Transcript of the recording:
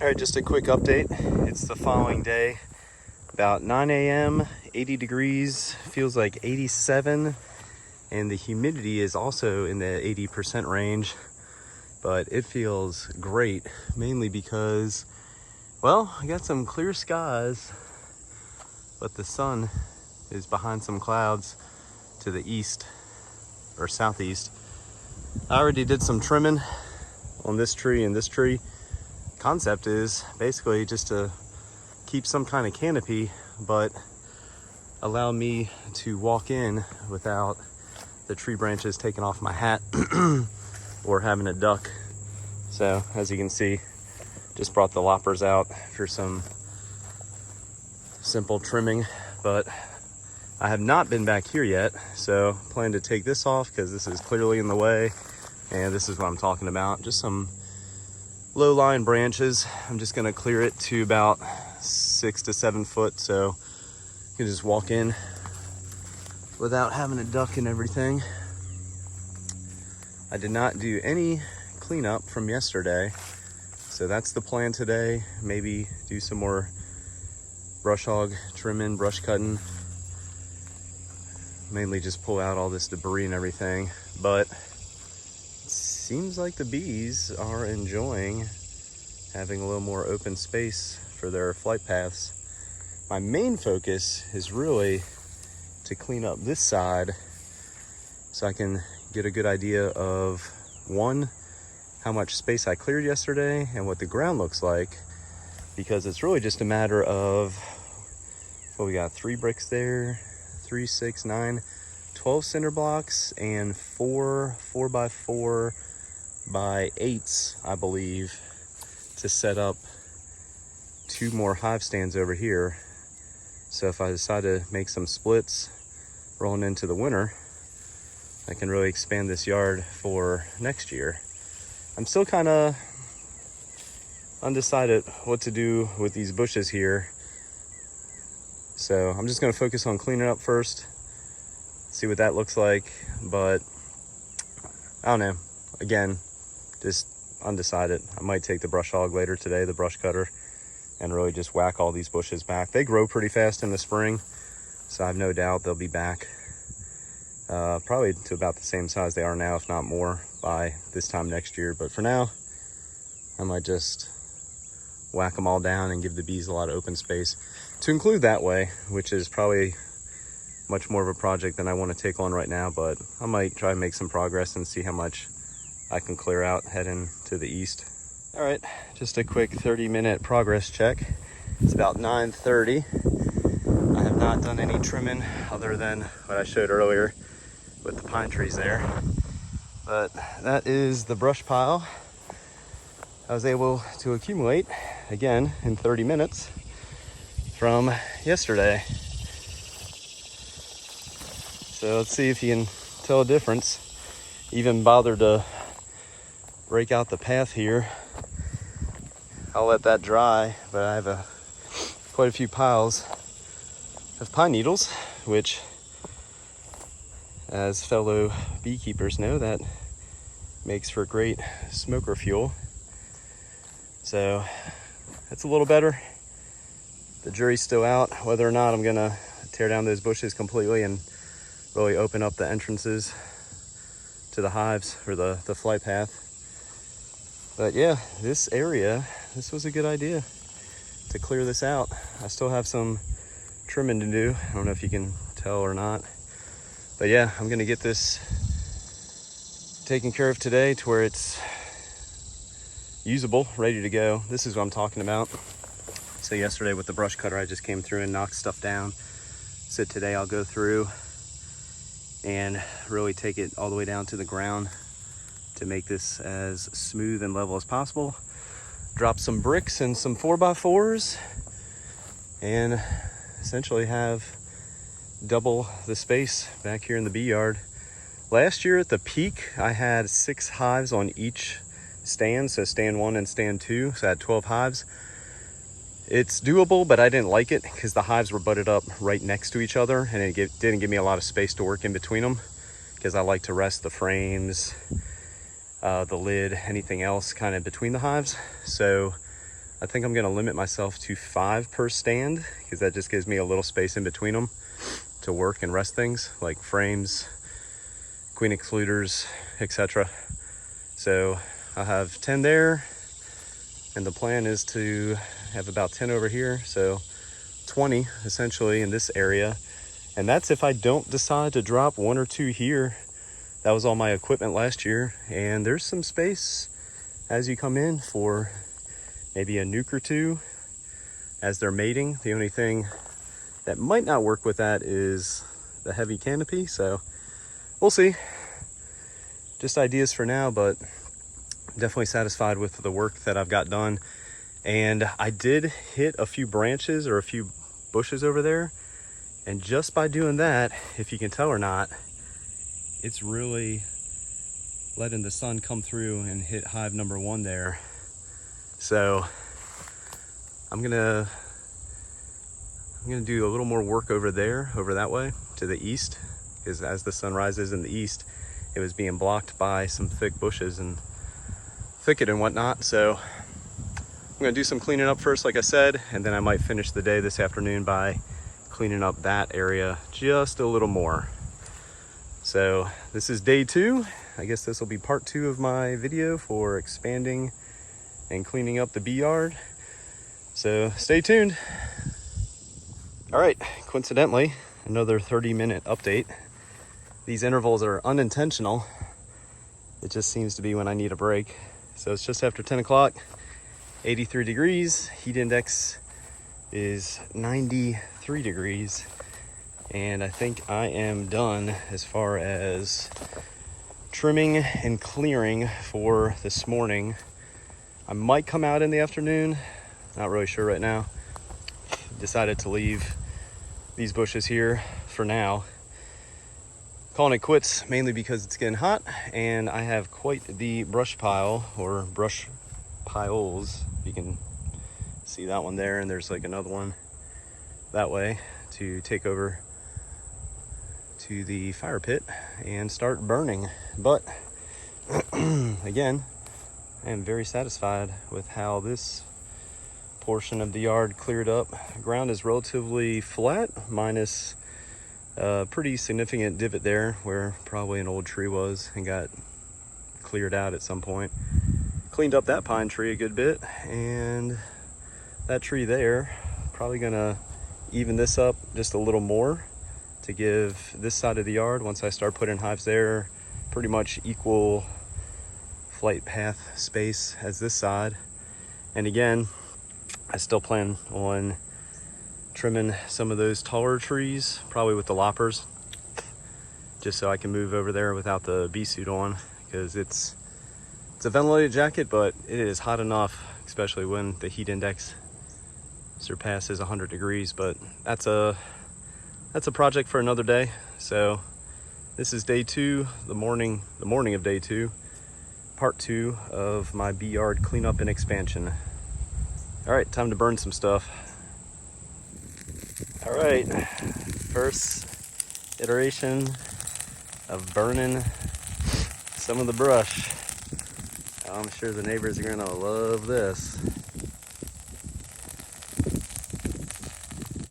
All right, just a quick update. It's the following day, about 9 a.m., 80 degrees, feels like 87, and the humidity is also in the 80% range, but it feels great, mainly because, well, I got some clear skies, but the sun is behind some clouds to the east or southeast. I already did some trimming on this tree and this tree. Concept is basically just to keep some kind of canopy, but allow me to walk in without the tree branches taking off my hat or having a duck. So as you can see, just brought the loppers out for some simple trimming, but I have not been back here yet, so plan to take this off because this is clearly in the way, and this is what I'm talking about, just some low-lying branches. I'm just gonna clear it to about 6 to 7 foot, so you can just walk in without having a duck and everything. I did not do any cleanup from yesterday, so that's the plan today. Maybe do some more brush hog trimming, brush cutting, mainly just pull out all this debris and everything. But seems like the bees are enjoying having a little more open space for their flight paths. My main focus is really to clean up this side so I can get a good idea of, one, how much space I cleared yesterday and what the ground looks like, because it's really just a matter of, well, we got 3 bricks there, 3, 6, 9, 12 cinder blocks and 4 4x4 by 8s, I believe, to set up 2 more hive stands over here. So if I decide to make some splits rolling into the winter, I can really expand this yard for next year. I'm still kind of undecided what to do with these bushes here, so I'm just going to focus on cleaning up first, see what that looks like. But I don't know, again, just undecided. I might take the brush hog later today, the brush cutter, and really just whack all these bushes back. They grow pretty fast in the spring, so I have no doubt they'll be back probably to about the same size they are now, if not more, by this time next year. But for now, I might just whack them all down and give the bees a lot of open space to include that way, which is probably much more of a project than I want to take on right now. But I might try and make some progress and see how much I can clear out heading to the east. All right, just a quick 30-minute progress check. It's about 9:30. I have not done any trimming other than what I showed earlier with the pine trees there. But that is the brush pile I was able to accumulate again in 30 minutes from yesterday. So let's see if you can tell a difference. Even bothered to break out the path here. I'll let that dry, but I have quite a few piles of pine needles, which, as fellow beekeepers know, that makes for great smoker fuel. So that's a little better. The jury's still out whether or not I'm gonna tear down those bushes completely and really open up the entrances to the hives or the flight path. But yeah, this area, this was a good idea to clear this out. I still have some trimming to do. I don't know if you can tell or not, but yeah, I'm gonna get this taken care of today to where it's usable, ready to go. This is what I'm talking about. So yesterday with the brush cutter, I just came through and knocked stuff down. So today I'll go through and really take it all the way down to the ground to make this as smooth and level as possible. Drop some bricks and some 4x4s and essentially have double the space back here in the bee yard. Last year at the peak, I had 6 hives on each stand, so stand 1 and stand 2, so I had 12 hives. It's doable, but I didn't like it because the hives were butted up right next to each other, and it didn't give me a lot of space to work in between them, because I like to rest the frames, the lid, anything else kind of between the hives. So I think I'm gonna limit myself to 5 per stand, because that just gives me a little space in between them to work and rest things like frames, queen excluders, etc. So I'll have 10 there, and the plan is to have about 10 over here, so 20 essentially in this area. And that's if I don't decide to drop 1 or 2 here. That was all my equipment last year, and there's some space as you come in for maybe a nuke or 2 as they're mating. The only thing that might not work with that is the heavy canopy, so we'll see. Just ideas for now, but definitely satisfied with the work that I've got done. And I did hit a few branches or a few bushes over there, and just by doing that, if you can tell or not, it's really letting the sun come through and hit hive number 1 there. So I'm gonna do a little more work over there, over that way to the east, because as the sun rises in the east, it was being blocked by some thick bushes and thicket and whatnot. So I'm gonna do some cleaning up first, like I said, and then I might finish the day this afternoon by cleaning up that area just a little more. So this is day 2. I guess this will be part 2 of my video for expanding and cleaning up the Beeyard. So stay tuned. All right, coincidentally, another 30-minute update. These intervals are unintentional. It just seems to be when I need a break. So it's just after 10 o'clock, 83 degrees. Heat index is 93 degrees. And I think I am done as far as trimming and clearing for this morning. I might come out in the afternoon, not really sure right now. Decided to leave these bushes here for now. Calling it quits mainly because it's getting hot and I have quite the brush pile, or brush piles. You can see that one there, and there's like another one that way to take over to the fire pit and start burning. But again, I am very satisfied with how this portion of the yard cleared up. The ground is relatively flat, minus a pretty significant divot there where probably an old tree was and got cleared out at some point. Cleaned up that pine tree a good bit, and that tree there, probably gonna even this up just a little more to give this side of the yard, once I start putting hives there, pretty much equal flight path space as this side. And again, I still plan on trimming some of those taller trees, probably with the loppers, just so I can move over there without the bee suit on, because it's a ventilated jacket, but it is hot enough, especially when the heat index surpasses 100 degrees. But that's a project for another day. So this is day 2, the morning of day 2, part 2 of my Beeyard cleanup and expansion. All right, time to burn some stuff. All right, first iteration of burning some of the brush. I'm sure the neighbors are gonna love this.